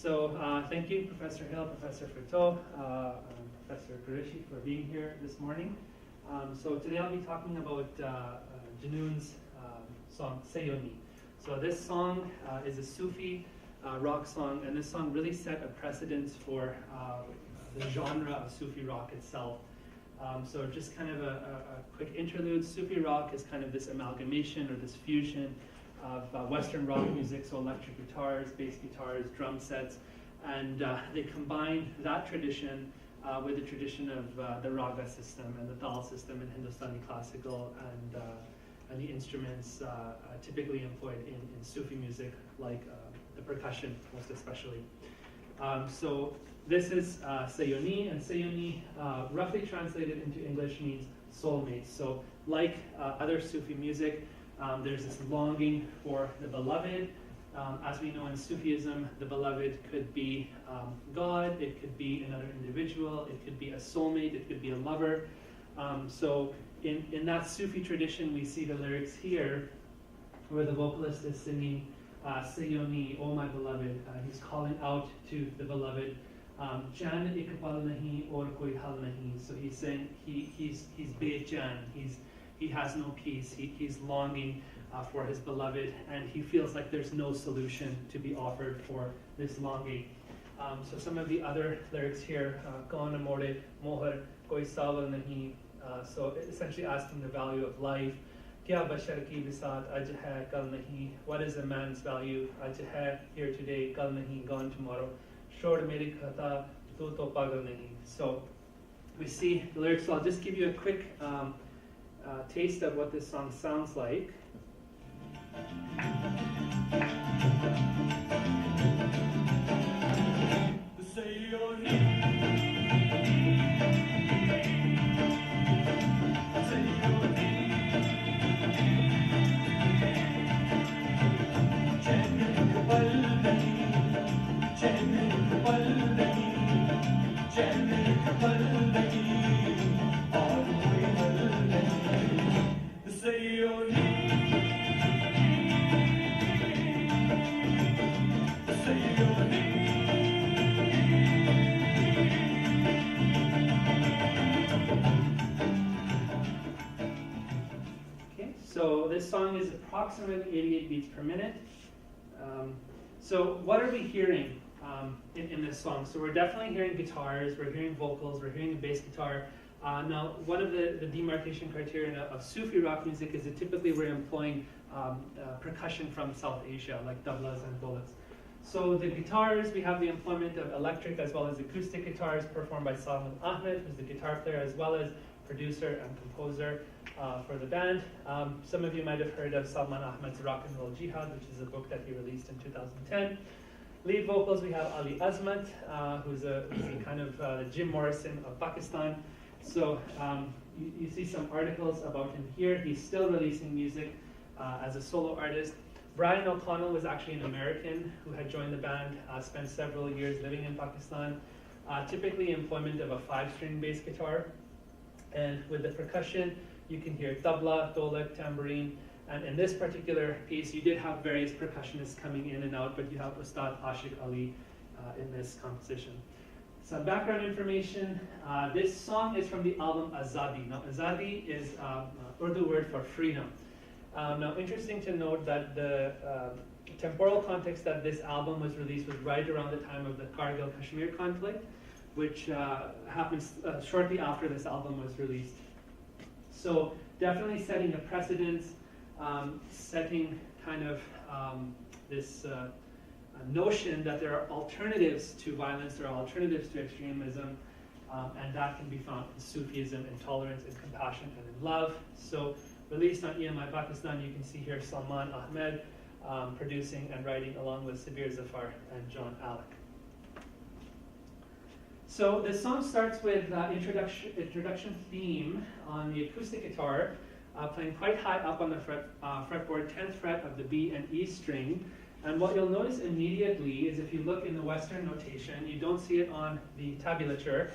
Thank you, Professor Hill, Professor Furteau, and Professor Qureshi for being here this morning. So today I'll be talking about Junoon's song Sayonee. So this song is a Sufi rock song, and this song really set a precedence for the genre of Sufi rock itself. So just kind of a quick interlude. Sufi rock is kind of this amalgamation or this fusion of Western rock music, so electric guitars, bass guitars, drum sets, and they combine that tradition with the tradition of the raga system and the tal system in Hindustani classical and the instruments typically employed in Sufi music, like the percussion most especially. So this is Sayonee, and Sayonee roughly translated into English means soulmate. So like other Sufi music, there's this longing for the beloved. As we know in Sufism, the beloved could be God, it could be another individual, it could be a soulmate, it could be a lover. So in that Sufi tradition, we see the lyrics here where the vocalist is singing Sayonee, oh my beloved. He's calling out to the beloved. Jan ikbal nahi aur koi hal nahi. So he's saying he's bejan, he has no peace, he's longing for his beloved, and he feels like there's no solution to be offered for this longing. So some of the other lyrics here, kaun amore mohar koi sawal nahi. So essentially asking the value of life. Kya bashar ki bisat aj hai kal nahi. What is a man's value? Aj hai, here today, kal nahi, gone tomorrow. Shod meri khata tu to pagal nahi. So we see the lyrics. So I'll just give you a quick taste of what this song sounds like. So this song is approximately 88 beats per minute. So what are we hearing in this song? So we're definitely hearing guitars, we're hearing vocals, we're hearing a bass guitar. Now, one of the demarcation criteria of Sufi rock music is that typically we're employing percussion from South Asia, like tablas and dholaks. So the guitars, we have the employment of electric as well as acoustic guitars performed by Salman Ahmed, who's the guitar player as well as producer and composer for the band. Some of you might have heard of Salman Ahmed's Rock and Roll Jihad, which is a book that he released in 2010. Lead vocals, we have Ali Azmat, who's a kind of the Jim Morrison of Pakistan. So you see some articles about him here. He's still releasing music as a solo artist. Brian O'Connell was actually an American who had joined the band, spent several years living in Pakistan. Typically employment of a 5-string bass guitar. And with the percussion, you can hear tabla, dholak, tambourine. And in this particular piece, you did have various percussionists coming in and out, but you have Ustad Ashik Ali in this composition. Some background information. This song is from the album Azadi. Now, Azadi is Urdu word for freedom. Now, interesting to note that the temporal context that this album was released was right around the time of the Kargil-Kashmir conflict, which happens shortly after this album was released. So definitely setting a precedence, setting kind of this notion that there are alternatives to violence, there are alternatives to extremism, and that can be found in Sufism, in tolerance, in compassion, and in love. So released on EMI Pakistan, you can see here Salman Ahmed producing and writing along with Sabir Zafar and John Alec. So the song starts with introduction theme on the acoustic guitar, playing quite high up on the fretboard, 10th fret of the B and E string. And what you'll notice immediately is if you look in the Western notation, you don't see it on the tabulature,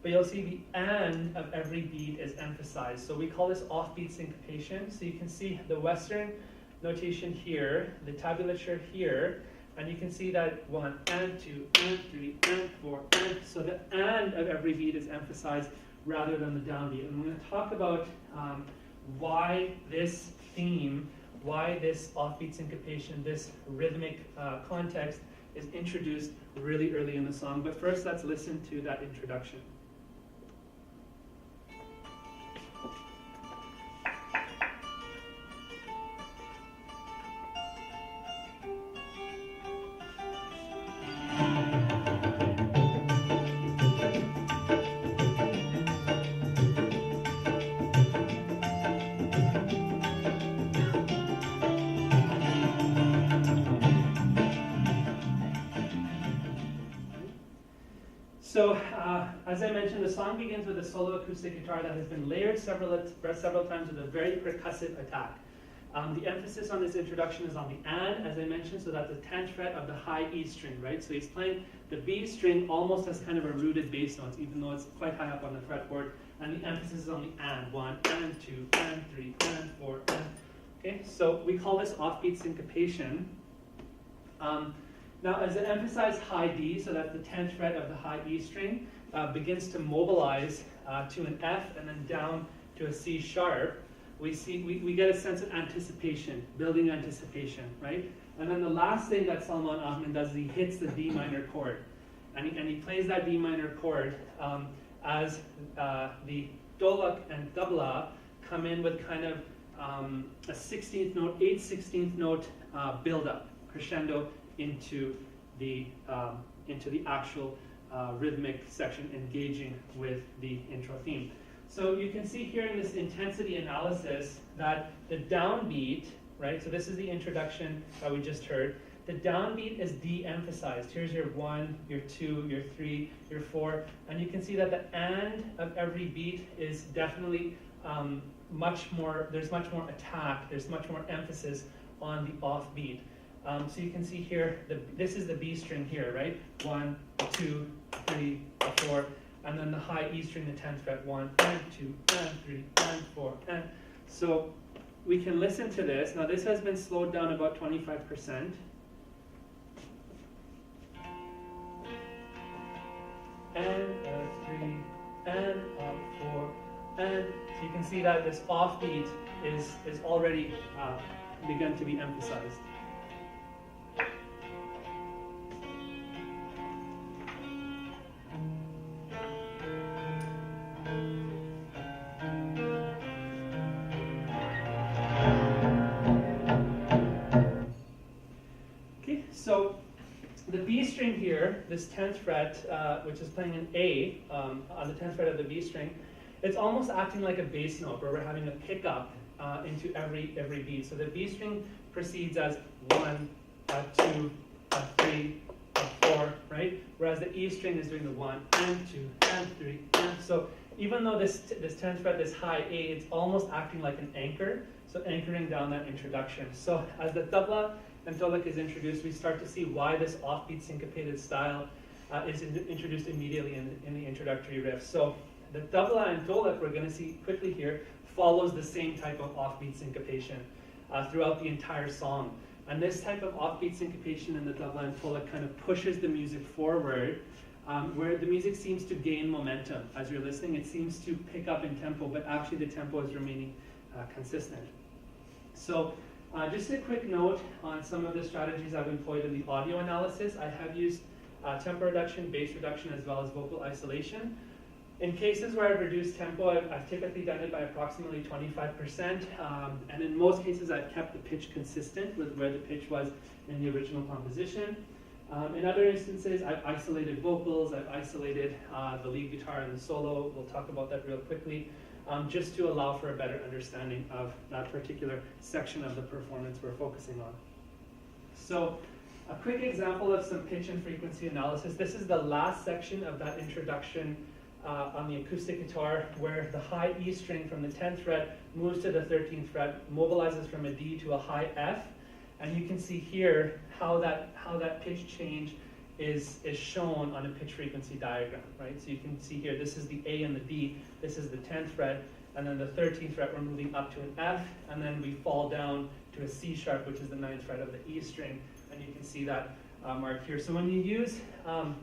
but you'll see the and of every beat is emphasized. So we call this offbeat syncopation. So you can see the Western notation here, the tabulature here, And you can see that 1 and 2 and 3 and 4 and, so the and of every beat is emphasized rather than the downbeat. And I'm going to talk about why this theme, why this offbeat syncopation, this rhythmic context is introduced really early in the song. But first, let's listen to that introduction. So, as I mentioned, the song begins with a solo acoustic guitar that has been layered several times with a very percussive attack. The emphasis on this introduction is on the and, as I mentioned, so that's the 10th fret of the high E string, right? So he's playing the B string almost as kind of a rooted bass note, even though it's quite high up on the fretboard. And the emphasis is on the and, 1 and 2 and 3 and 4 and. Okay, so we call this offbeat syncopation. Now, as it emphasized high D, so that's the 10th fret of the high E string, begins to mobilize to an F and then down to a C sharp, we get a sense of anticipation, building anticipation, right? And then the last thing that Salman Ahmed does is he hits the D minor chord. And he plays that D minor chord as the dolak and tabla come in with kind of a 16th note, 8/16th note build-up, crescendo, into the actual rhythmic section engaging with the intro theme. So you can see here in this intensity analysis that the downbeat, right, so this is the introduction that we just heard, the downbeat is de-emphasized. Here's your 1, your 2, your 3, your 4, and you can see that the and of every beat is definitely much more attack, there's much more emphasis on the offbeat. So you can see here, this is the B string here, right? 1, 2, 3, 4, and then the high E string, the 10th fret, 1 and 2 and 3 and 4 and. So we can listen to this. Now this has been slowed down about 25%. And 3 and 4 and. So you can see that this offbeat is already begun to be emphasized. So the B string here, this 10th fret, which is playing an A on the 10th fret of the B string, it's almost acting like a bass note where we're having a pickup into every beat. So the B string proceeds as 1, 2, 3, 4, right? Whereas the E string is doing the 1 and 2 and 3 and. So even though this 10th fret, this high A, it's almost acting like an anchor, so anchoring down that introduction. So as the tabla and dolak is introduced, we start to see why this offbeat syncopated style is introduced immediately in the introductory riff. So the tabla and dolak, we're going to see quickly here, follows the same type of offbeat syncopation throughout the entire song. And this type of offbeat syncopation in the tabla and dolak kind of pushes the music forward, where the music seems to gain momentum. As you're listening, it seems to pick up in tempo, but actually the tempo is remaining consistent. So just a quick note on some of the strategies I've employed in the audio analysis. I have used tempo reduction, bass reduction, as well as vocal isolation. In cases where I've reduced tempo, I've typically done it by approximately 25%, and in most cases I've kept the pitch consistent with where the pitch was in the original composition. In other instances, I've isolated vocals, I've isolated the lead guitar and the solo. We'll talk about that real quickly, just to allow for a better understanding of that particular section of the performance we're focusing on. So a quick example of some pitch and frequency analysis. This is the last section of that introduction on the acoustic guitar, where the high E string from the 10th fret moves to the 13th fret, mobilizes from a D to a high F, and you can see here how that pitch change is shown on a pitch frequency diagram, right? So you can see here, this is the A and the D, this is the 10th fret, and then the 13th fret we're moving up to an F, and then we fall down to a C sharp, which is the 9th fret of the E string, and you can see that marked here. So when you use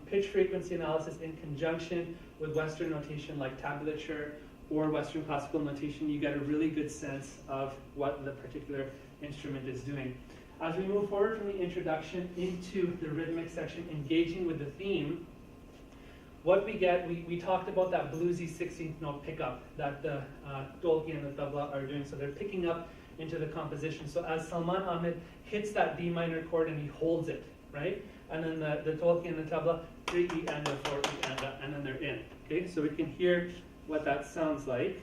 pitch frequency analysis in conjunction with Western notation like tablature or Western classical notation, you get a really good sense of what the particular instrument is doing. As we move forward from the introduction into the rhythmic section, engaging with the theme, what we get, we talked about that bluesy 16th note pickup that the dolki and the tabla are doing. So they're picking up into the composition. So as Salman Ahmed hits that D minor chord and he holds it, right? And then the dolki and the tabla, 3 E and a 4 E and then they're in. Okay, so we can hear what that sounds like.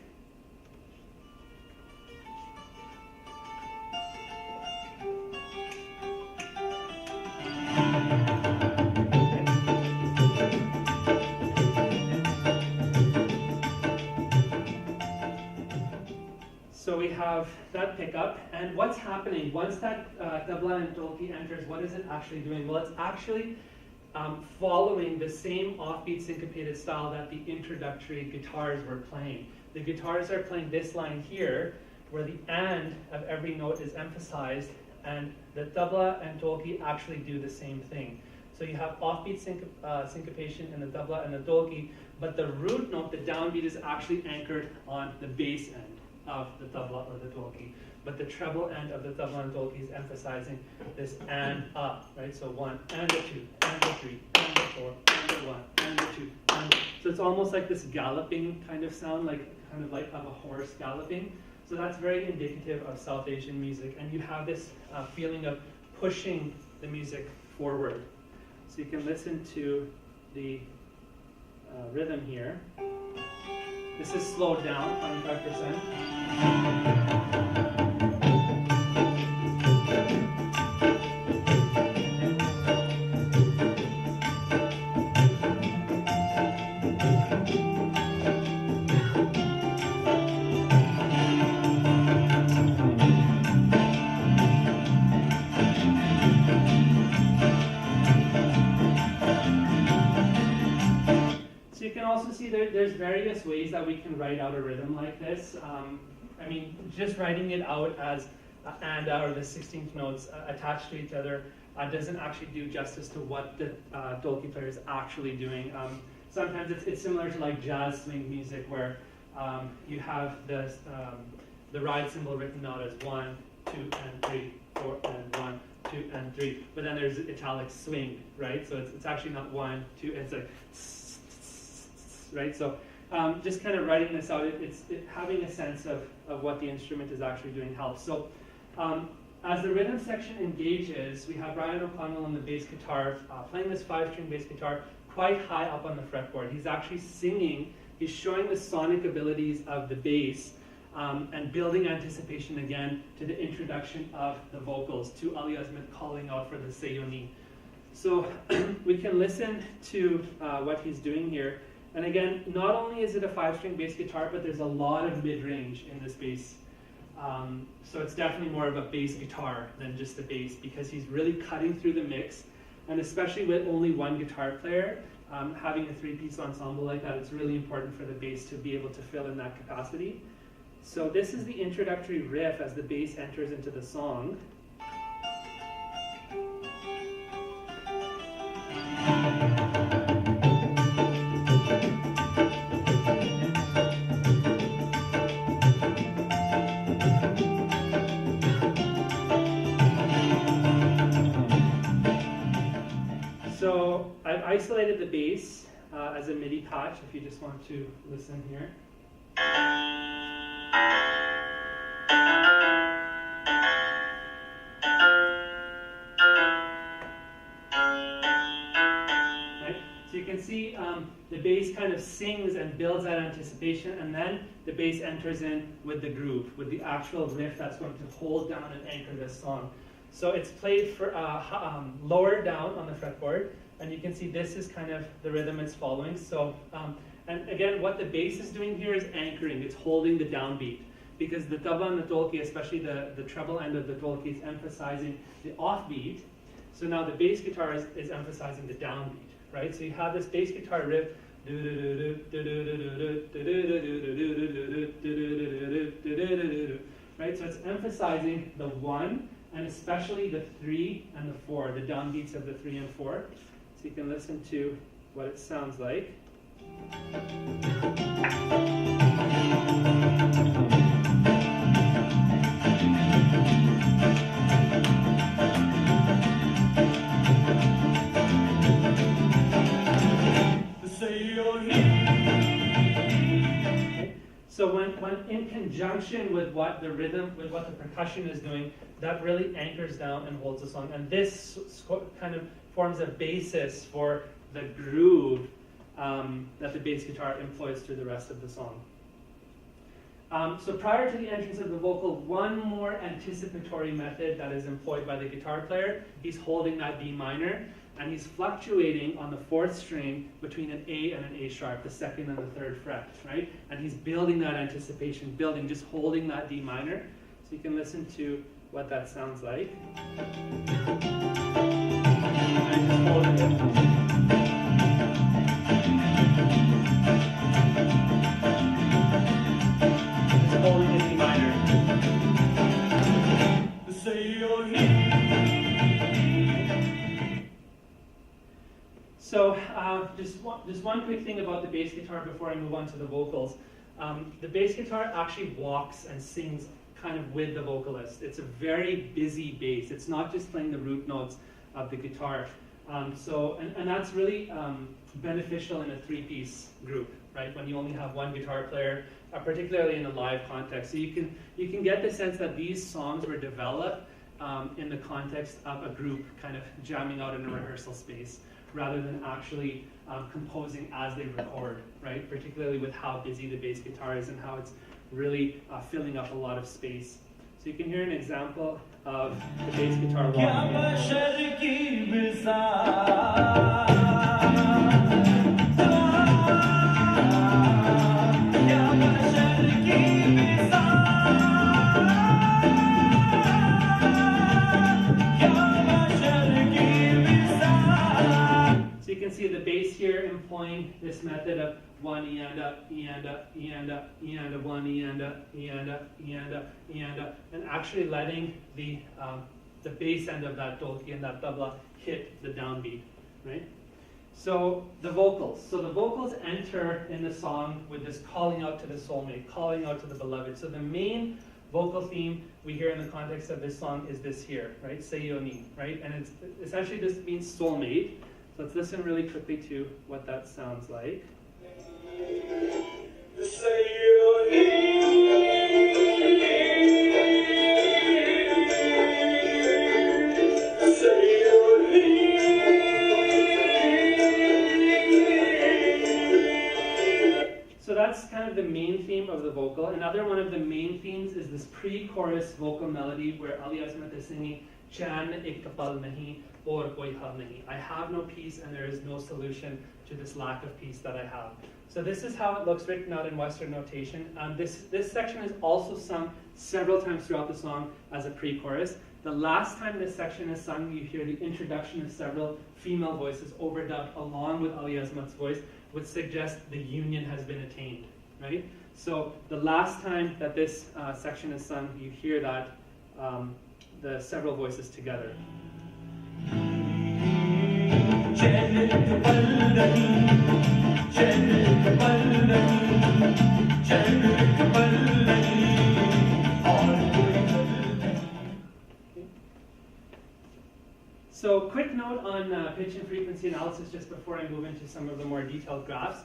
So we have that pickup, and what's happening once that tabla and dolki enters? What is it actually doing? Well, it's actually following the same offbeat syncopated style that the introductory guitars were playing. The guitars are playing this line here, where the and of every note is emphasized, and the tabla and dolki actually do the same thing. So you have offbeat syncopation in the tabla and the dolki, but the root note, the downbeat, is actually anchored on the bass end of the tabla or the dolki. But the treble end of the tabla and dolki is emphasizing this and up, right? So 1 and a 2 and a 3 and a 4 and a 1 and a 2. So it's almost like this galloping kind of sound, kind of like of a horse galloping. So that's very indicative of South Asian music, and you have this feeling of pushing the music forward. So you can listen to the rhythm here. This is slowed down, 25%. There's various ways that we can write out a rhythm like this. I mean, just writing it out as and or the 16th notes attached to each other doesn't actually do justice to what the dolki player is actually doing. Sometimes it's similar to like jazz swing music, where you have the ride symbol written out as 1, 2, and 3, 4, and 1, 2, and 3. But then there's italic swing, right? So it's actually not 1, 2. It's like right? So just kind of writing this out, having a sense of what the instrument is actually doing helps. So as the rhythm section engages, we have Ryan O'Connell on the bass guitar playing this 5-string bass guitar quite high up on the fretboard. He's actually singing, he's showing the sonic abilities of the bass and building anticipation again to the introduction of the vocals, to Ali Azmat calling out for the Sayonee. So we can listen to what he's doing here. And again, not only is it a 5-string bass guitar, but there's a lot of mid-range in this bass. So it's definitely more of a bass guitar than just a bass, because he's really cutting through the mix. And especially with only one guitar player, having a 3-piece ensemble like that, it's really important for the bass to be able to fill in that capacity. So this is the introductory riff as the bass enters into the song. So I've isolated the bass as a MIDI patch if you just want to listen here. Right? So you can see the bass kind of sings and builds that anticipation, and then the bass enters in with the groove, with the actual riff that's going to hold down and anchor this song. So it's played for lower down on the fretboard, and you can see this is kind of the rhythm it's following. So, and again, what the bass is doing here is anchoring. It's holding the downbeat, because the tabla and the dolki, especially the treble end of the dolki, is emphasizing the offbeat. So now the bass guitar is emphasizing the downbeat, right? So you have this bass guitar riff, right? So it's emphasizing the 1 and especially the 3 and the 4, the downbeats of the 3 and 4. So you can listen to what it sounds like. So when in conjunction with what the rhythm, with what the percussion is doing, that really anchors down and holds the song. And this kind of forms a basis for the groove that the bass guitar employs through the rest of the song. So prior to the entrance of the vocal, one more anticipatory method that is employed by the guitar player, he's holding that D minor, and he's fluctuating on the 4th string between an A and an A sharp, the 2nd and the 3rd fret, right? And he's building that anticipation, just holding that D minor. So you can listen to what that sounds like. And just holding it. Holding the D minor. So just one quick thing about the bass guitar before I move on to the vocals. The bass guitar actually walks and sings kind of with the vocalist. It's a very busy bass. It's not just playing the root notes of the guitar. And that's really beneficial in a 3-piece group, right? When you only have one guitar player, particularly in a live context. So you can get the sense that these songs were developed in the context of a group kind of jamming out in a rehearsal space, rather than actually composing as they record, right? Particularly with how busy the bass guitar is and how it's really filling up a lot of space. So you can hear an example of the bass guitar walking So you can see the bass here employing this method of 1 E and up, E and up, E and up, E and up, 1 E and up, E and up, E and up, E and up, and actually letting the bass end of that dolki and that tabla hit the downbeat, right? So the vocals. So the vocals enter in the song with this calling out to the soulmate, calling out to the beloved. So the main vocal theme we hear in the context of this song is this here, right? Sayonee, right? And it's essentially this means soulmate. So let's listen really quickly to what that sounds like. So that's kind of the main theme of the vocal. Another one of the main themes is this pre-chorus vocal melody where Ali Azmat is singing Chan ek pal nahi aur koi hal nahi. I have no peace and there is no solution to this lack of peace that I have. So this is how it looks written out in Western notation. This section is also sung several times throughout the song as a pre-chorus. The last time this section is sung, you hear the introduction of several female voices overdubbed along with Ali Azmat's voice, which suggests the union has been attained, right? So the last time that this section is sung, you hear that the several voices together. So quick note on pitch and frequency analysis just before I move into some of the more detailed graphs.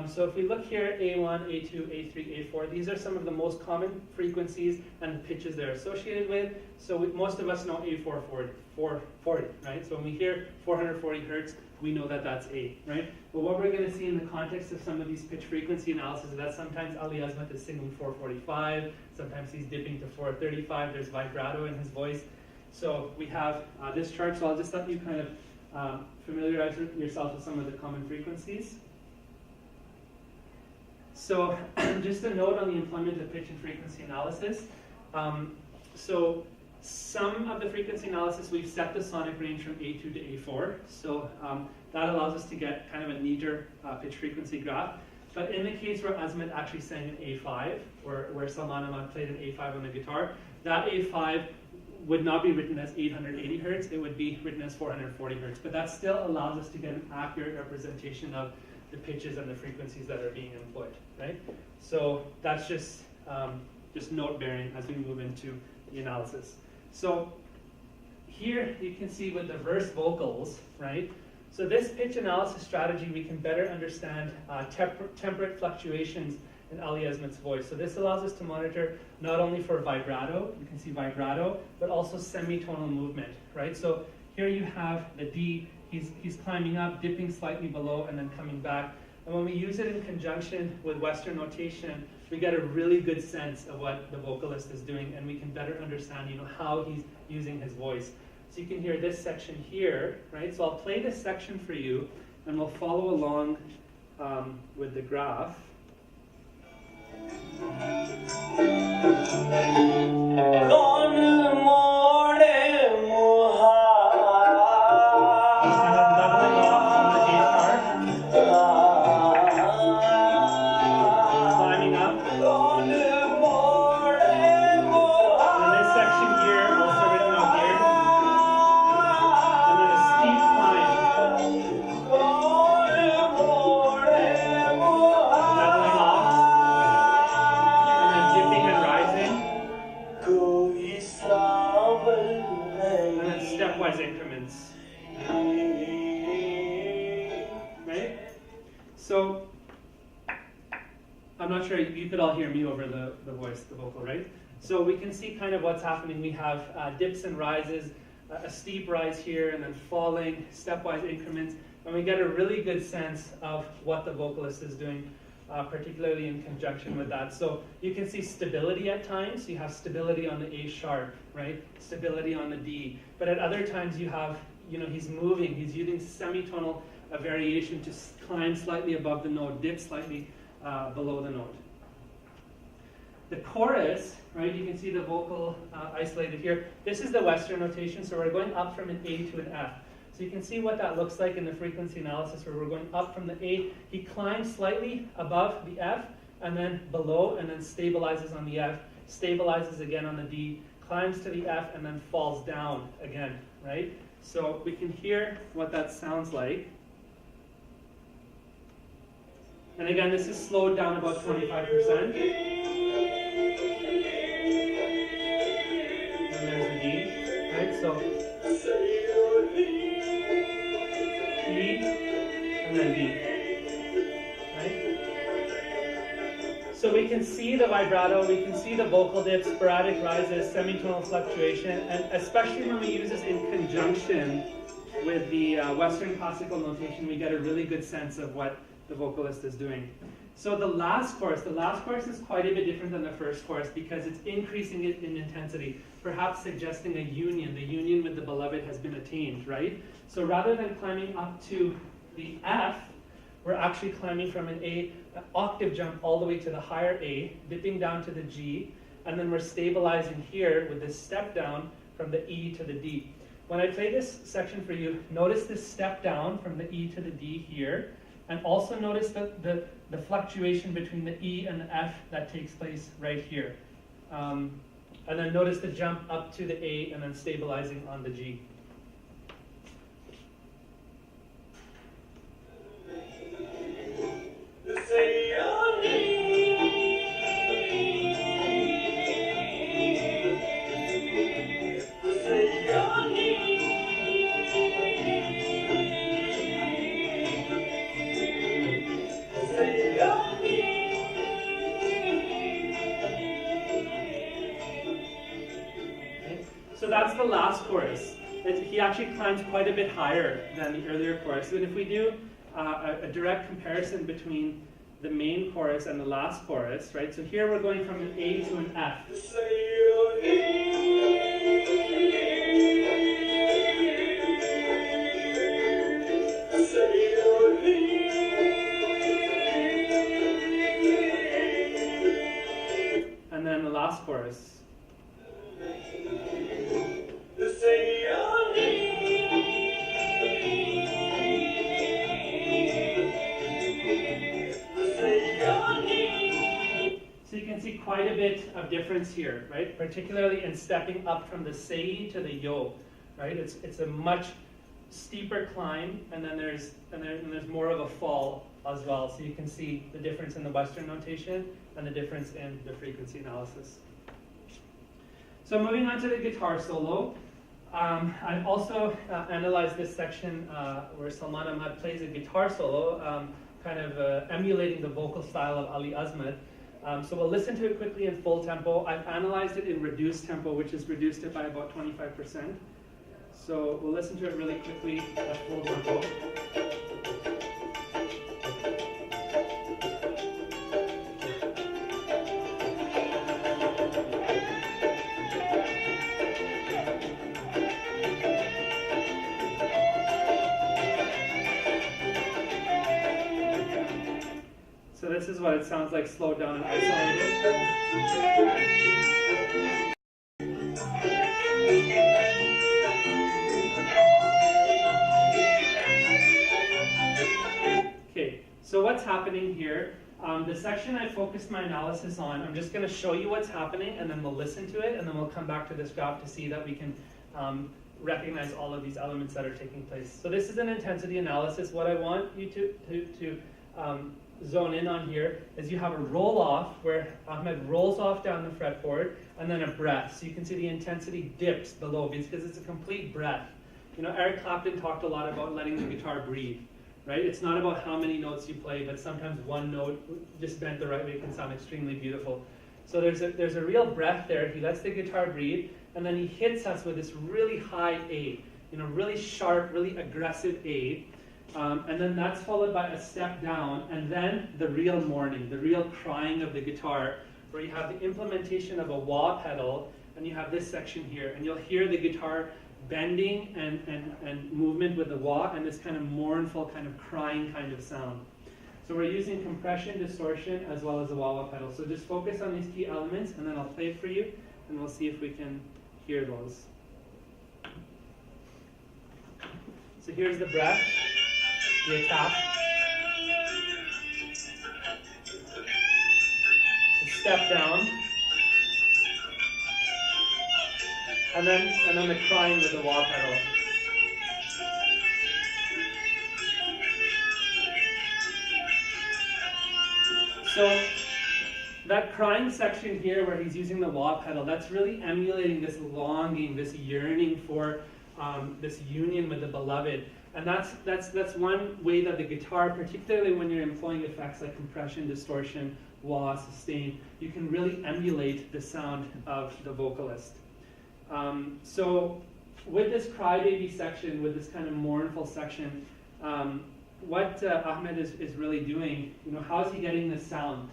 So if we look here, A1, A2, A3, A4, these are some of the most common frequencies and the pitches they're associated with. So most of us know A440, right? So when we hear 440 hertz, we know that that's A, right? But what we're going to see in the context of some of these pitch frequency analysis is that sometimes Ali Azmat is singing 445, sometimes he's dipping to 435, there's vibrato in his voice. So we have this chart, so I'll just let you kind of familiarize yourself with some of the common frequencies. So just a note on the employment of pitch and frequency analysis. So some of the frequency analysis, we've set the sonic range from A2 to A4. So that allows us to get kind of a neater pitch frequency graph. But in the case where Azmat actually sang an A5, or where Salman Ahmad played an A5 on the guitar, that A5 would not be written as 880 hertz, it would be written as 440 hertz. But that still allows us to get an accurate representation of the pitches and the frequencies that are being employed, right? So that's just note bearing as we move into the analysis. So here you can see with the verse vocals, right? So this pitch analysis strategy, we can better understand temperate fluctuations in Ali Esmet's voice. So this allows us to monitor not only for vibrato, you can see vibrato, but also semitonal movement, right? So here you have the D, he's climbing up, dipping slightly below, and then coming back. And when we use it in conjunction with Western notation, we get a really good sense of what the vocalist is doing, and we can better understand, how he's using his voice. So you can hear this section here, right? So I'll play this section for you, and we'll follow along with the graph. So, I'm not sure, you could all hear me over the voice, the vocal, right? So we can see kind of what's happening. We have dips and rises, a steep rise here, and then falling, stepwise increments, and we get a really good sense of what the vocalist is doing, particularly in conjunction with that. So you can see stability at times. You have stability on the A sharp, right? Stability on the D. But at other times you have, he's moving, he's using semitonal variation to climb slightly above the note, dip slightly below the note. The chorus, right, you can see the vocal isolated here. This is the Western notation, so we're going up from an A to an F. So you can see what that looks like in the frequency analysis, where we're going up from the A. He climbs slightly above the F, and then below, and then stabilizes on the F, stabilizes again on the D, climbs to the F, and then falls down again, right? So we can hear what that sounds like. And again, this is slowed down about 25%. And there's the D, right? So E, and then D, right? So we can see the vibrato, we can see the vocal dips, sporadic rises, semitonal fluctuation, and especially when we use this in conjunction with the Western classical notation, we get a really good sense of what the vocalist is doing. So the last chorus is quite a bit different than the first chorus because it's increasing it in intensity, perhaps suggesting a union. The union with the beloved has been attained, right? So rather than climbing up to the F, we're actually climbing from an octave jump all the way to the higher A, dipping down to the G, and then we're stabilizing here with this step down from the E to the D. When I play this section for you, notice this step down from the E to the D here, and also notice the fluctuation between the E and the F that takes place right here. And then notice the jump up to the A and then stabilizing on the G. So that's the last chorus. He actually climbs quite a bit higher than the earlier chorus. And if we do a direct comparison between the main chorus and the last chorus, right? So here we're going from an A to an F. And then the last chorus. So you can see quite a bit of difference difference here, right? Particularly in stepping up from the sei to the yo, right? It's a much steeper climb, and then there's more of a fall as well. So you can see the difference in the Western notation and the difference in the frequency analysis. So moving on to the guitar solo. I've also analyzed this section where Salman Ahmad plays a guitar solo, kind of emulating the vocal style of Ali Azmat. So we'll listen to it quickly in full tempo. I've analyzed it in reduced tempo, which is reduced it by about 25%. So we'll listen to it really quickly at full tempo. So this is what it sounds like slowed down and isolated. Okay, so what's happening here? The section I focused my analysis on, I'm just going to show you what's happening, and then we'll listen to it, and then we'll come back to this graph to see that we can recognize all of these elements that are taking place. So this is an intensity analysis. What I want you to zone in on here is you have a roll off where Ahmed rolls off down the fretboard, and then a breath. So you can see the intensity dips below because it's a complete breath. You know, Eric Clapton talked a lot about letting the guitar breathe, right? It's not about how many notes you play, but sometimes one note just bent the right way can sound extremely beautiful. So there's a real breath there. He lets the guitar breathe, and then he hits us with this really high A, you know, really sharp, really aggressive A. And then that's followed by a step down, and then the real mourning, the real crying of the guitar, where you have the implementation of a wah pedal, and you have this section here, and you'll hear the guitar bending and movement with the wah, and this kind of mournful, kind of crying kind of sound. So we're using compression, distortion, as well as the wah pedal. So just focus on these key elements, and then I'll play it for you, and we'll see if we can hear those. So here's the breath. The attack, the step down, and then the crying with the wah pedal. So that crying section here where he's using the wah pedal, that's really emulating this longing, this yearning for this union with the beloved. And that's one way that the guitar, particularly when you're employing effects like compression, distortion, wah, sustain, you can really emulate the sound of the vocalist. So with this crybaby section, with this kind of mournful section, what Ahmed is really doing, you know, how is he getting this sound?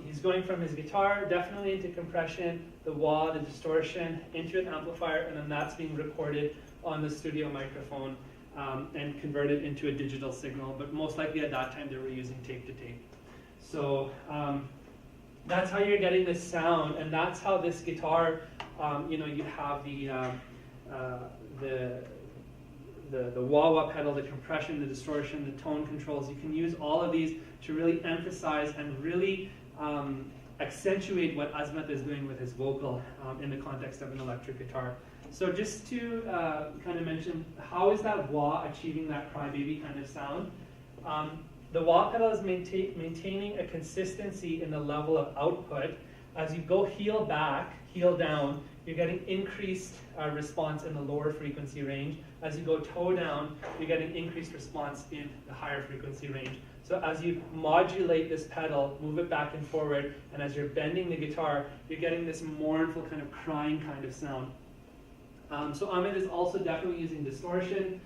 He's going from his guitar definitely into compression, the wah, the distortion, into an amplifier, and then that's being recorded on the studio microphone. And converted into a digital signal, but most likely at that time they were using tape to tape. So that's how you're getting this sound, and that's how this guitar, you know, you have the wah-wah pedal, the compression, the distortion, the tone controls. You can use all of these to really emphasize and really accentuate what Azmat is doing with his vocal in the context of an electric guitar. So just to kind of mention, how is that wah achieving that crybaby kind of sound? The wah pedal is maintaining a consistency in the level of output. As you go heel back, heel down, you're getting increased response in the lower frequency range. As you go toe down, you're getting increased response in the higher frequency range. So as you modulate this pedal, move it back and forward, and as you're bending the guitar, you're getting this mournful kind of crying kind of sound. So Ahmed is also definitely using distortion.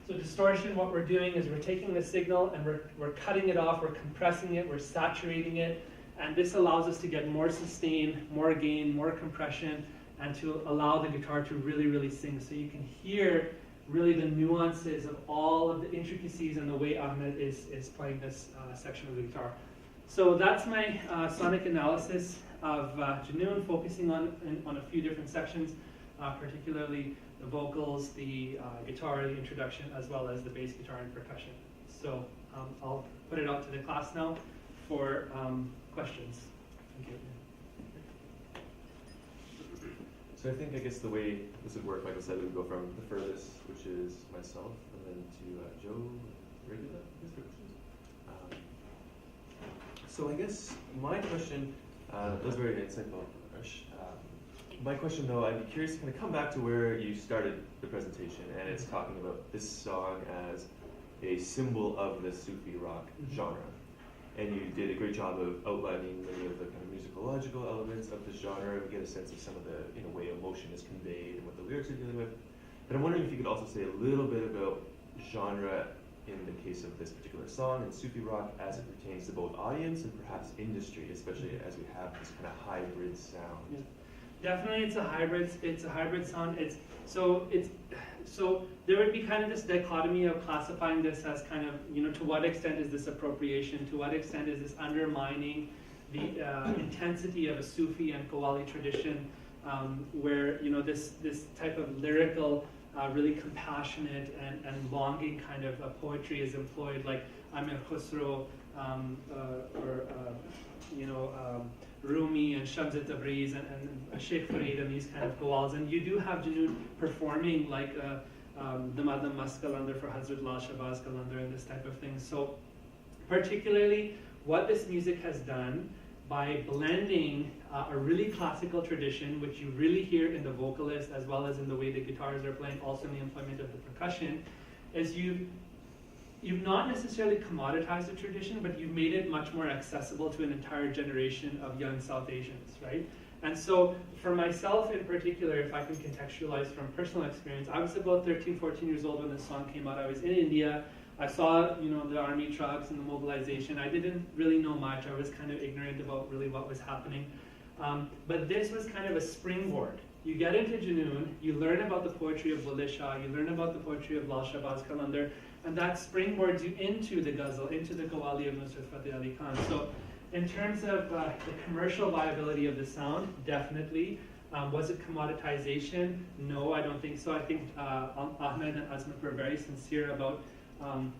So distortion, what we're doing is we're taking the signal and we're cutting it off, we're compressing it, we're saturating it, and this allows us to get more sustain, more gain, more compression, and to allow the guitar to really, really sing. So you can hear really the nuances of all of the intricacies and the way Ahmed is playing this section of the guitar. So that's my sonic analysis of Junoon, focusing on a few different sections. Particularly the vocals, the guitar, the introduction, as well as the bass guitar and percussion. So I'll put it out to the class now for questions. Thank you. So I guess the way this would work, like I said, we would go from the furthest, which is myself, and then to Joe, Regula, I guess, for questions. So I guess my question, that was very insightful, Arsh. My question though, I'd be curious to kind of come back to where you started the presentation, and it's talking about this song as a symbol of the Sufi rock genre. And you did a great job of outlining many of the kind of musicological elements of this genre. We get a sense of some of the, way emotion is conveyed and what the lyrics are dealing with. But I'm wondering if you could also say a little bit about genre in the case of this particular song and Sufi rock as it pertains to both audience and perhaps industry, especially as we have this kind of hybrid sound. Yeah. Definitely, it's a hybrid sound. So there would be kind of this dichotomy of classifying this as kind of, to what extent is this appropriation, to what extent is this undermining the intensity of a Sufi and Qawwali tradition, where, this type of lyrical, really compassionate and longing kind of poetry is employed, like Amir Khusro, Rumi and Shams Tabriz and Sheikh Farid and these kind of qawwals. And you do have Junoon performing like the Madam Mas Qalandar for Hazrat La Shabaz Qalandar and this type of thing. So particularly what this music has done by blending a really classical tradition, which you really hear in the vocalist as well as in the way the guitars are playing, also in the employment of the percussion, is you've not necessarily commoditized the tradition, but you've made it much more accessible to an entire generation of young South Asians, right? And so for myself in particular, if I can contextualize from personal experience, I was about 13, 14 years old when this song came out. I was in India. I saw, the army trucks and the mobilization. I didn't really know much. I was kind of ignorant about really what was happening. But this was kind of a springboard. You get into Junoon, you learn about the poetry of Bulleh Shah, you learn about the poetry of Lal Shahbaz Qalandar, and that springboards you into the ghazal, into the qawwali of Nusrat Fateh Ali Khan. So in terms of the commercial viability of the sound, definitely. Was it commoditization? No, I don't think so. I think Ahmed and Azmat were very sincere about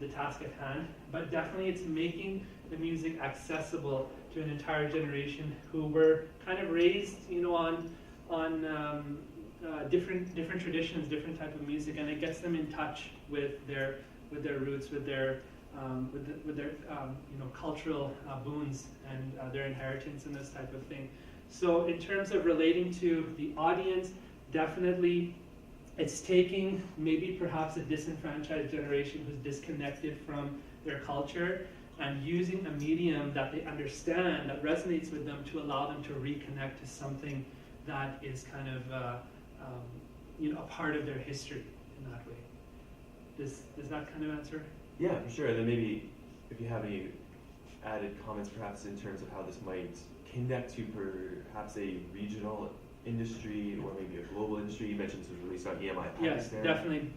the task at hand, but definitely it's making the music accessible to an entire generation who were kind of raised, on different traditions, different type of music, and it gets them in touch with their roots, with their cultural boons and their inheritance and this type of thing. So in terms of relating to the audience, definitely it's taking maybe perhaps a disenfranchised generation who's disconnected from their culture and using a medium that they understand, that resonates with them, to allow them to reconnect to something that is kind of a part of their history in that way. Does that kind of answer? Yeah, for sure. And then maybe if you have any added comments perhaps in terms of how this might connect to perhaps a regional industry or maybe a global industry. You mentioned this was released on EMI Pakistan. Yes, definitely.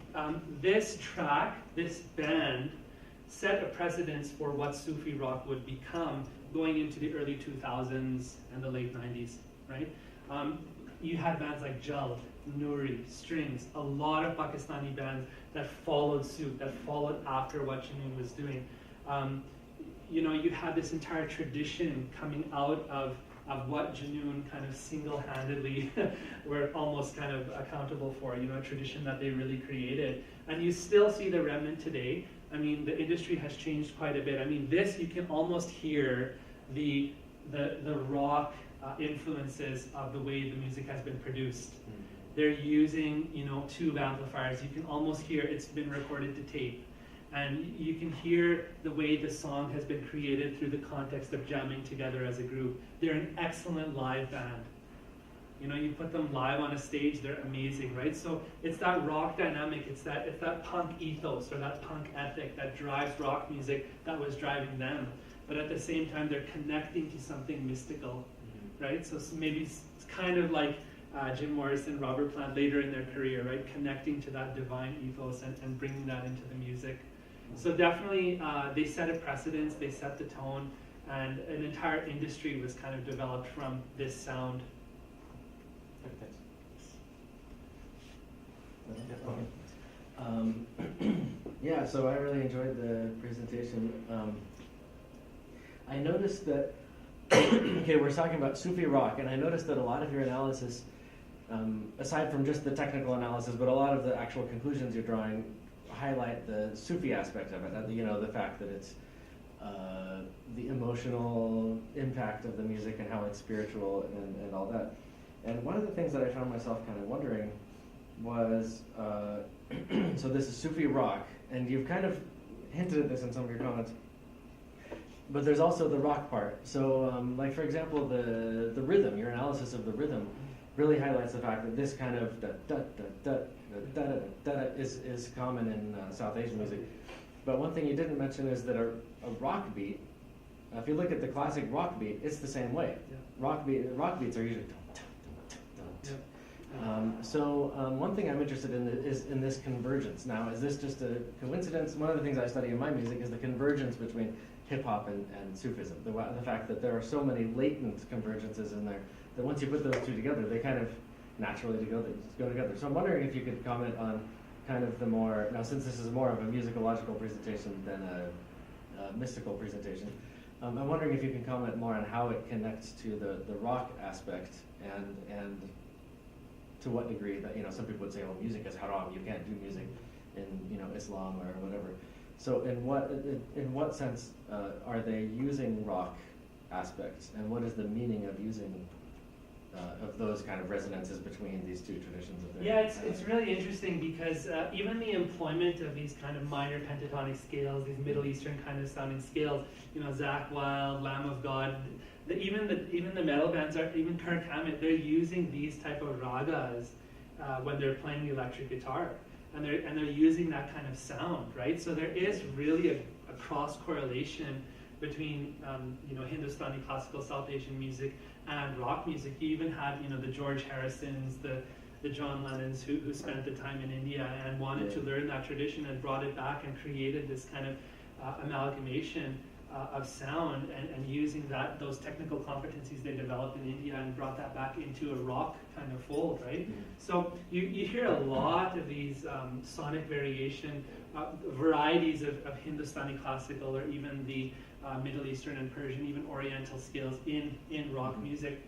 This track, this band, set a precedence for what Sufi rock would become going into the early 2000s and the late 90s, right? You had bands like Jald, Noori, Strings, a lot of Pakistani bands that followed suit, that followed after what Junoon was doing. You had this entire tradition coming out of what Junoon kind of single-handedly were almost kind of accountable for, a tradition that they really created. And you still see the remnant today. I mean, the industry has changed quite a bit. I mean, this, you can almost hear the rock influences of the way the music has been produced. They're using, tube amplifiers. You can almost hear it's been recorded to tape. And you can hear the way the song has been created through the context of jamming together as a group. They're an excellent live band. You put them live on a stage, they're amazing, right? So it's that rock dynamic, it's that punk ethos or that punk ethic that drives rock music that was driving them. But at the same time, they're connecting to something mystical, right? So maybe it's kind of like Jim Morrison, Robert Plant later in their career, right? Connecting to that divine ethos and bringing that into the music. So definitely they set a precedence, they set the tone, and an entire industry was kind of developed from this sound. Yeah, so I really enjoyed the presentation. I noticed that, okay, we're talking about Sufi rock, and I noticed that a lot of your analysis aside from just the technical analysis, but a lot of the actual conclusions you're drawing highlight the Sufi aspect of it, the fact that it's the emotional impact of the music and how it's spiritual and all that. And one of the things that I found myself kind of wondering was, so this is Sufi rock, and you've kind of hinted at this in some of your comments, but there's also the rock part. So, like for example, the rhythm, your analysis of the rhythm really highlights the fact that this kind of da is common in South Asian music. But one thing you didn't mention is that a rock beat, if you look at the classic rock beat, it's the same way. Yeah. Rock beats are usually. One thing I'm interested in is in this convergence. Now, is this just a coincidence? One of the things I study in my music is the convergence between hip hop and Sufism. The fact that there are so many latent convergences in there that once you put those two together, they kind of naturally go together. So I'm wondering if you could comment on kind of the more, now since this is more of a musicological presentation than a mystical presentation, I'm wondering if you can comment more on how it connects to the rock aspect and to what degree that, some people would say, well, music is haram, you can't do music in, Islam or whatever. So in what sense are they using rock aspects, and what is the meaning of using of those kind of resonances between these two traditions of theirs? Yeah, it's really interesting because even the employment of these kind of minor pentatonic scales, these Middle Eastern kind of sounding scales, Zakk Wylde, Lamb of God, even the metal bands are, even Kirk Hammett, they're using these type of ragas when they're playing the electric guitar, and they're using that kind of sound, right? So there is really a cross correlation between Hindustani classical South Asian music and rock music. You even had the George Harrisons, the John Lennons who spent the time in India and wanted to learn that tradition and brought it back and created this kind of amalgamation of sound and using those technical competencies they developed in India and brought that back into a rock kind of fold, right? Mm-hmm. So you hear a lot of these sonic variation varieties of Hindustani classical or even the Middle Eastern and Persian, even Oriental scales in rock music.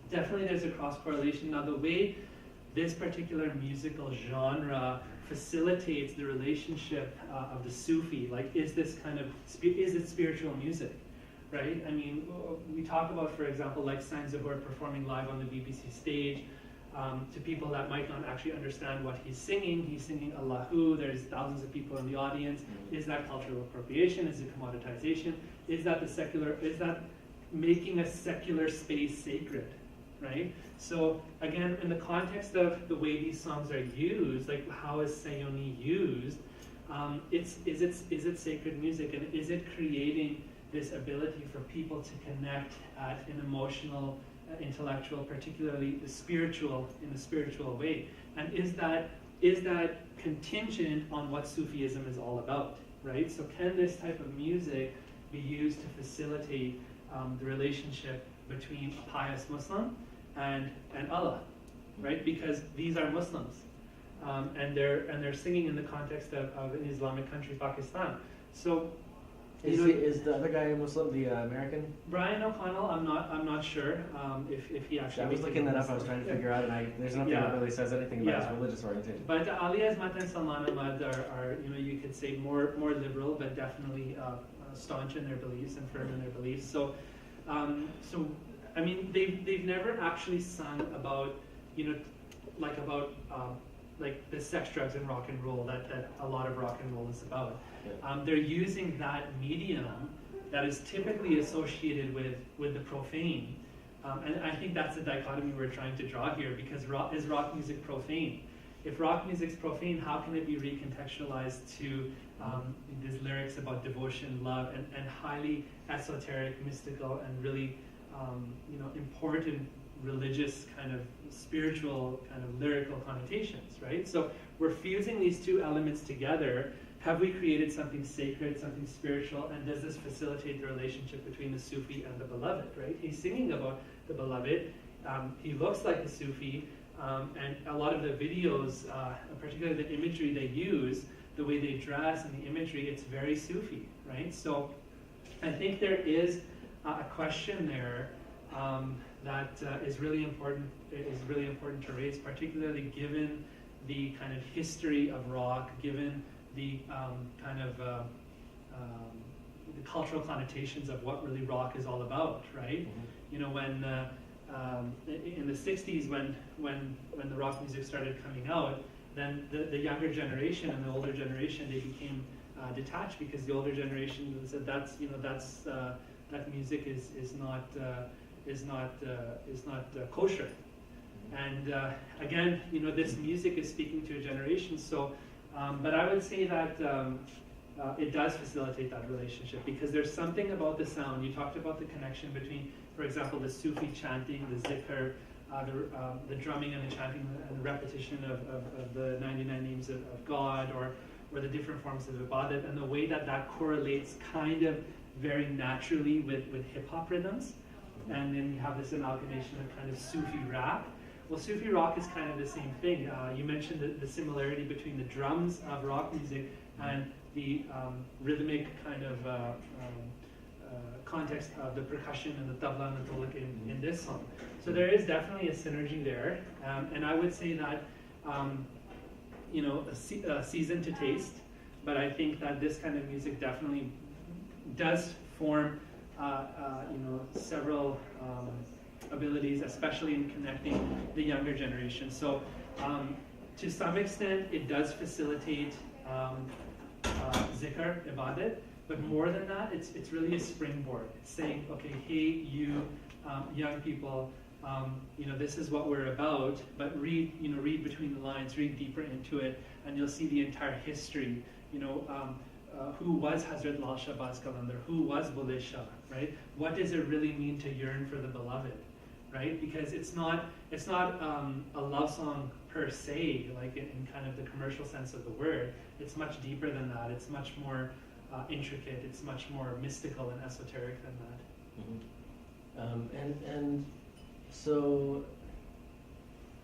Definitely there's a cross correlation. Now the way this particular musical genre facilitates the relationship of the Sufi, like is it spiritual music, right? I mean, we talk about, for example, like Sain Zahur performing live on the BBC stage. To people that might not actually understand what he's singing Allahu, there's thousands of people in the audience. Is that cultural appropriation? Is it commoditization? Is that making a secular space sacred, right? So again, in the context of the way these songs are used, like how is Sayonee used, is it sacred music, and is it creating this ability for people to connect at an emotional, intellectual, particularly the spiritual way, and is that contingent on what Sufism is all about, right? So can this type of music be used to facilitate the relationship between a pious Muslim and Allah, right? Because these are Muslims, and they're singing in the context of an Islamic country, Pakistan. So. Is the other guy a Muslim, the American? Brian O'Connell, I'm not sure if he actually. I was looking that up. I was trying to figure out, and there's nothing that really says anything about his religious orientation. But Ali Azmat and Salman Ahmad are you could say more liberal, but definitely staunch in their beliefs and firm in their beliefs. So I mean they've never actually sung about like the sex, drugs, and rock and roll that a lot of rock and roll is about. They're using that medium that is typically associated with the profane, and I think that's the dichotomy we're trying to draw here, because is rock music profane? If rock music's profane, how can it be recontextualized to these lyrics about devotion, love, and highly esoteric, mystical, and really important religious kind of spiritual kind of lyrical connotations, right? So we're fusing these two elements together. Have we created something sacred, something spiritual, and does this facilitate the relationship between the Sufi and the beloved, right? He's singing about the beloved. He looks like a Sufi, and a lot of the videos, particularly the imagery they use, the way they dress and the imagery, it's very Sufi, right? So I think there is a question there that is really important to raise, particularly given the kind of history of rock, given the kind of the cultural connotations of what really rock is all about, right? Mm-hmm. You know, when in the 60s, when the rock music started coming out, then the younger generation and the older generation, they became detached, because the older generation said that music is not kosher. And again, you know, this music is speaking to a generation. So, but I would say that it does facilitate that relationship, because there's something about the sound. You talked about the connection between, for example, the Sufi chanting, the zikr, the drumming and the chanting and the repetition of the 99 names of God, or the different forms of ibadat, and the way that correlates kind of very naturally with hip-hop rhythms. And then you have this amalgamation of kind of Sufi rap. Well, Sufi rock is kind of the same thing. You mentioned the similarity between the drums of rock music and the rhythmic kind of context of the percussion and the tabla and the dholak in this song. So there is definitely a synergy there. And I would say that, you know, a season to taste, but I think that this kind of music definitely does form, you know, several abilities, especially in connecting the younger generation. So to some extent, it does facilitate zikr, ibadat, but more than that, it's really a springboard. It's saying, okay, hey, you young people, you know, this is what we're about, but read between the lines, read deeper into it, and you'll see the entire history. You know, who was Hazrat Lal Shahbaz Qalandar? Who was Bulleh Shah? Right? What does it really mean to yearn for the beloved? Right? Because it's not a love song per se, like in kind of the commercial sense of the word. It's much deeper than that. It's much more intricate. It's much more mystical and esoteric than that. Mm-hmm. And so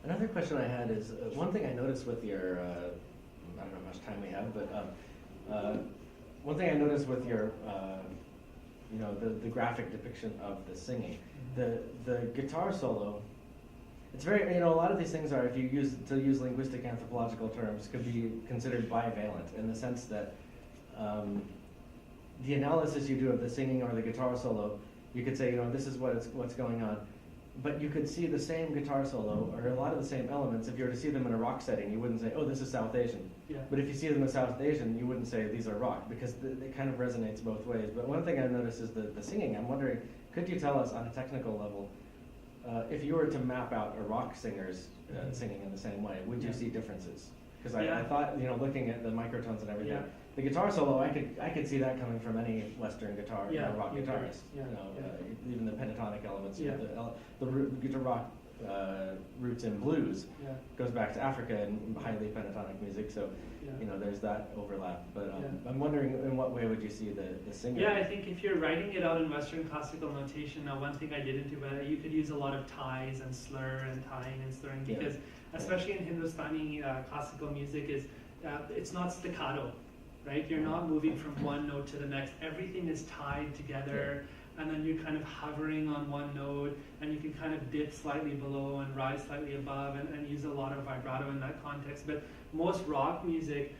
another question I had is, one thing I noticed with your, I don't know how much time we have, but one thing I noticed with your, you know, the graphic depiction of the singing, the guitar solo, it's very, you know, a lot of these things are, if you use linguistic anthropological terms, could be considered bivalent, in the sense that the analysis you do of the singing or the guitar solo, you could say, you know, this is what's going on. But you could see the same guitar solo, or a lot of the same elements. If you were to see them in a rock setting, you wouldn't say, oh, this is South Asian. Yeah. But if you see them as South Asian, you wouldn't say these are rock, because it kind of resonates both ways. But one thing I've noticed is the singing. I'm wondering, could you tell us on a technical level, if you were to map out a rock singer's singing in the same way, would you see differences? Because I thought, you know, looking at the microtones and everything, the guitar solo, I could see that coming from any Western guitar, rock guitarist. You know, even the pentatonic elements, the guitar rock roots in blues goes back to Africa and highly pentatonic music. So, you know, there's that overlap. But I'm wondering, in what way would you see the singer? Yeah, I think if you're writing it out in Western classical notation, now one thing I didn't do, but you could use a lot of ties and slur and tying and slurring, because especially in Hindustani classical music, it's not staccato. Right? You're not moving from one note to the next. Everything is tied together, and then you're kind of hovering on one note, and you can kind of dip slightly below and rise slightly above, and use a lot of vibrato in that context. But most rock music,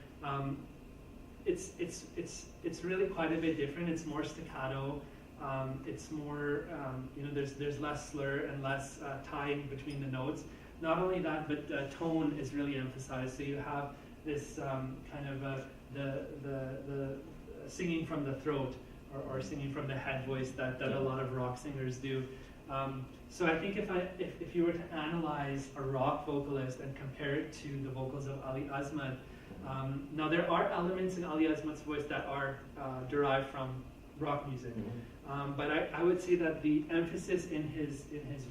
it's really quite a bit different. It's more staccato. It's more, you know, there's less slur and less tying between the notes. Not only that, but tone is really emphasized. So you have this kind of the singing from the throat, or singing from the head voice that a lot of rock singers do. So I think if you were to analyze a rock vocalist and compare it to the vocals of Ali Azmat, now there are elements in Ali Azmat's voice that are derived from rock music, but I would say that the emphasis in his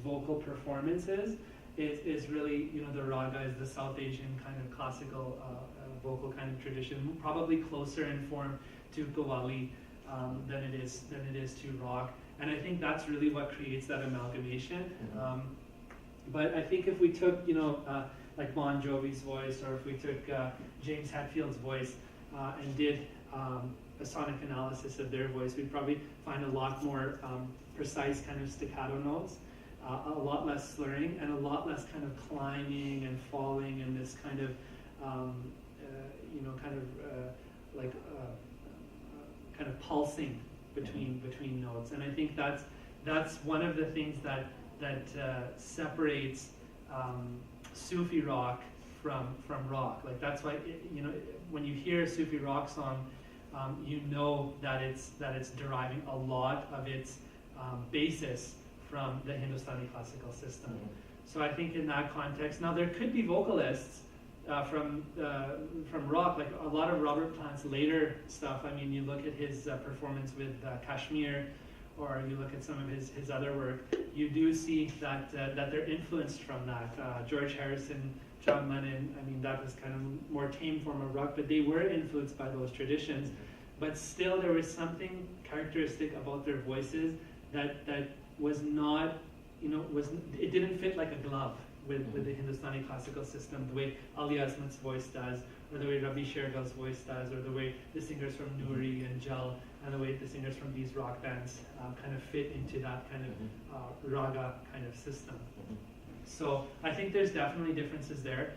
vocal performances is really, you know, the ragas, the South Asian kind of classical vocal kind of tradition, probably closer in form to Qawwali than it is to rock. And I think that's really what creates that amalgamation. But I think if we took, you know, like Bon Jovi's voice, or if we took James Hetfield's voice and did a sonic analysis of their voice, we'd probably find a lot more precise kind of staccato notes. a lot less slurring and a lot less kind of climbing and falling and this kind of, kind of pulsing between notes. And I think that's one of the things that separates Sufi rock from rock. Like that's why when you hear a Sufi rock song, you know that it's deriving a lot of its basis from the Hindustani classical system. Mm-hmm. So I think in that context, now there could be vocalists from rock, like a lot of Robert Plant's later stuff. I mean, you look at his performance with Kashmir, or you look at some of his other work, you do see that they're influenced from that. George Harrison, John Lennon, I mean, that was kind of more tame form of rock, but they were influenced by those traditions. But still, there was something characteristic about their voices that was not, it didn't fit like a glove with the Hindustani classical system, the way Ali Azmat's voice does, or the way Ravi Shergill's voice does, or the way the singers from Noori and Jal, and the way the singers from these rock bands kind of fit into that kind of raga kind of system. So I think there's definitely differences there.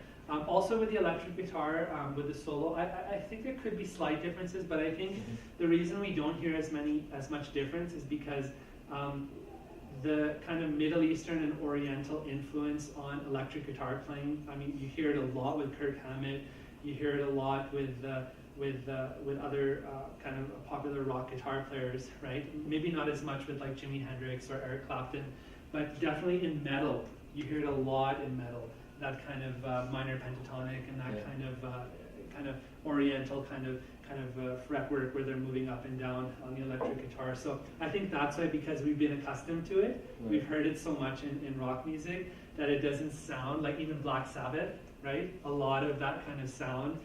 Also with the electric guitar, with the solo, I think there could be slight differences, but I think the reason we don't hear as much difference is because the kind of Middle Eastern and Oriental influence on electric guitar playing. I mean, you hear it a lot with Kirk Hammett. You hear it a lot with other kind of popular rock guitar players, right? Maybe not as much with like Jimi Hendrix or Eric Clapton, but definitely in metal. You hear it a lot in metal. That kind of minor pentatonic and that kind of Oriental kind of fretwork where they're moving up and down on the electric guitar. So I think that's why, because we've been accustomed to it, we've heard it so much in rock music that it doesn't sound like even Black Sabbath, right? A lot of that kind of sound.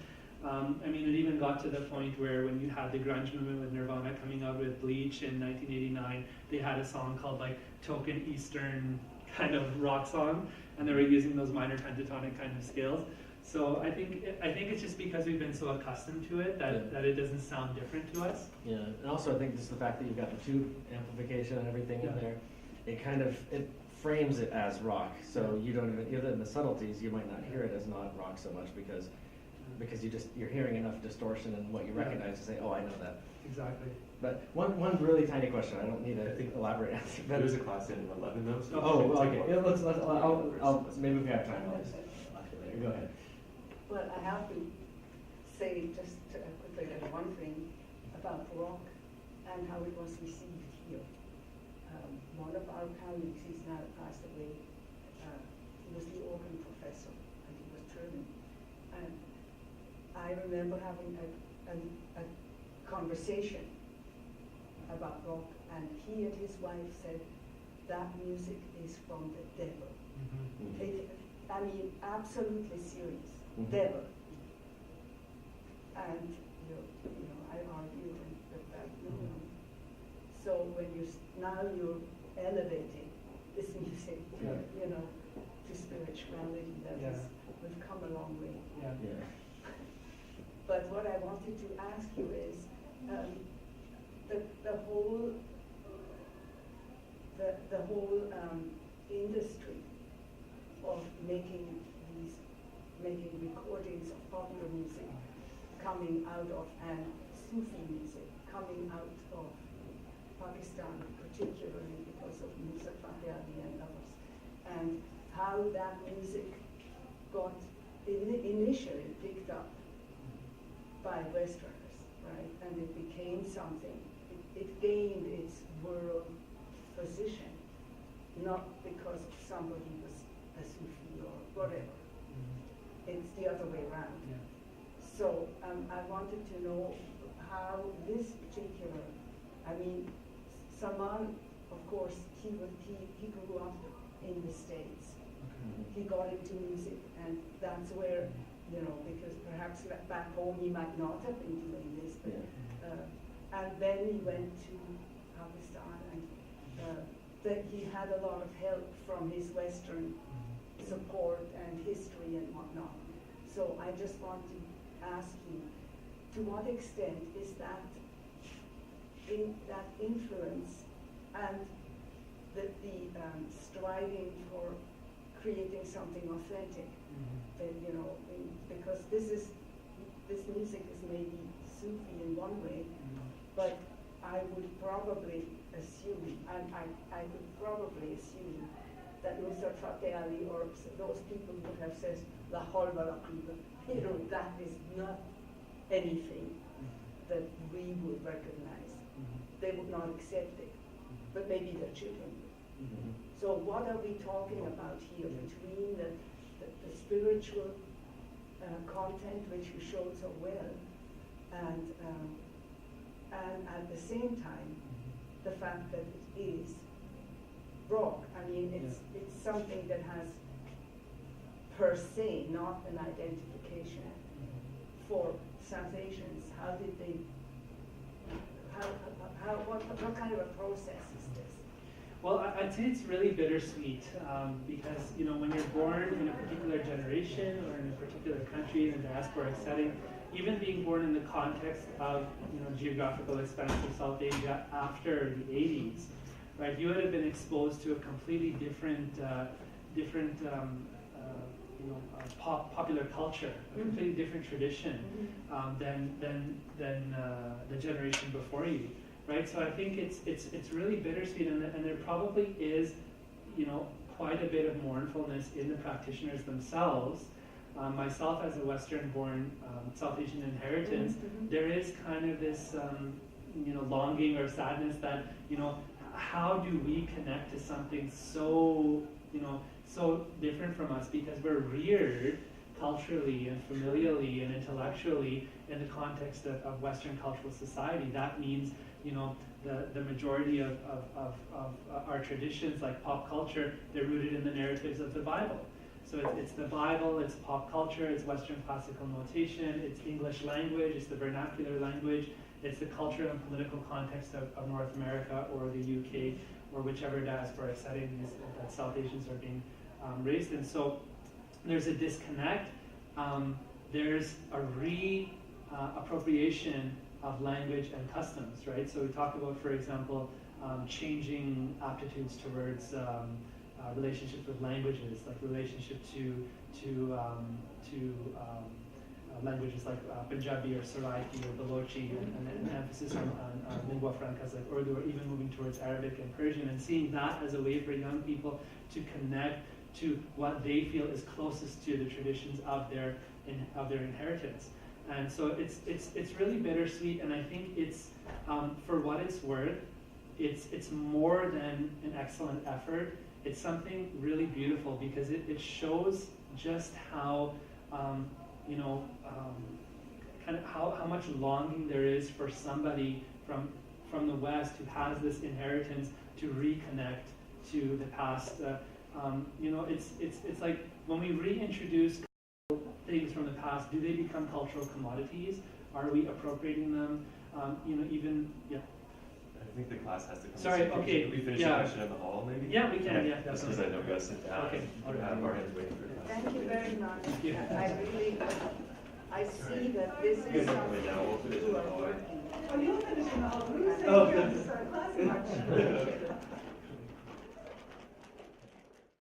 I mean, it even got to the point where when you had the grunge movement with Nirvana coming out with Bleach in 1989, they had a song called like Token Eastern kind of rock song, and they were using those minor pentatonic kind of scales. So I think it's just because we've been so accustomed to it that it doesn't sound different to us. Yeah, and also I think just the fact that you've got the tube amplification and everything in there, it frames it as rock. So you don't even in the subtleties, you might not hear it as not rock so much because you're hearing enough distortion and what you recognize to say, oh, I know that. Exactly. But one really tiny question, I don't need to elaborate answer. There is a class in 11 though. So okay. Yeah, I'll maybe if we have time, I'll just ask you later. Go ahead. Well, I have to say just quickly that one thing about rock and how it was received here. One of our colleagues, he's now passed away, he was the organ professor and he was German. And I remember having a conversation about rock, and he and his wife said that music is from the devil. I mean, absolutely serious. Devil. And I argue with that. So when now you're elevating this music, to spirituality, we've come a long way. Yeah. But what I wanted to ask you is the whole industry of making recordings of popular music coming out of, and Sufi music coming out of Pakistan, particularly because of Musa Fateh Ali and others, and how that music got initially picked up by Westerners, right? And it became something, it gained its world position, not because somebody was a Sufi or whatever. It's the other way around. Yeah. So I wanted to know how this particular, I mean, Salman, of course, he grew up in the States. He got into music, and that's where, because perhaps back home he might not have been doing this, but, and then he went to Pakistan, and that he had a lot of help from his Western support and history and whatnot. So I just want to ask you, to what extent is that influence and the striving for creating something authentic, you know, because this music is maybe Sufi in one way, but I would probably assume, I would probably assume that Nusrat Fateh Ali or those people would have said, La Hol Wala Quwwata. You know, that is not anything that we would recognize. They would not accept it, but maybe their children would. So what are we talking about here between the spiritual content, which you showed so well, and at the same time, the fact that it is rock. I mean, it's something that has per se not an identification. For South Asians, how did they? What kind of a process is this? Well, I'd say it's really bittersweet because, you know, when you're born in a particular generation or in a particular country in a diasporic setting, even being born in the context of, you know, geographical expansion of South Asia after the 80s, right? You would have been exposed to a completely different popular culture, a completely different tradition than the generation before you. Right, so I think it's really bittersweet, and there probably is, you know, quite a bit of mournfulness in the practitioners themselves. Myself, as a Western-born South Asian inheritance, there is kind of this, you know, longing or sadness that, you know, how do we connect to something so, you know, so different from us, because we're reared culturally and familially and intellectually in the context of Western cultural society. That means, you know, the majority of our traditions, like pop culture, they're rooted in the narratives of the Bible. So it's the Bible, it's pop culture, it's Western classical notation, it's English language, it's the vernacular language, it's the culture and political context of North America or the UK or whichever diasporic setting that South Asians are being raised in. So there's a disconnect. There's a re-appropriation of language and customs, right? So we talk about, for example, changing aptitudes towards relationships with languages, like relationship to languages like Punjabi or Saraiki or Balochi, and an emphasis on lingua francas like Urdu, or even moving towards Arabic and Persian, and seeing that as a way for young people to connect to what they feel is closest to the traditions of their inheritance. And so it's really bittersweet, and I think it's for what it's worth, it's more than an excellent effort. It's something really beautiful because it shows just how kind of how much longing there is for somebody from the West who has this inheritance to reconnect to the past. You know, it's like when we reintroduce things from the past, do they become cultural commodities? Are we appropriating them? You know, even I think the class has to come. Sorry, okay. Can we finish the question in the hall, maybe? Yeah, we can. Yeah, just because I know you guys sit down. Okay. We have our hands waiting for class. Thank you very much. Thank you. I see that this is something Now we'll finish you in the are hallway. working. Oh, you'll finish in the hall. Oh, Class much.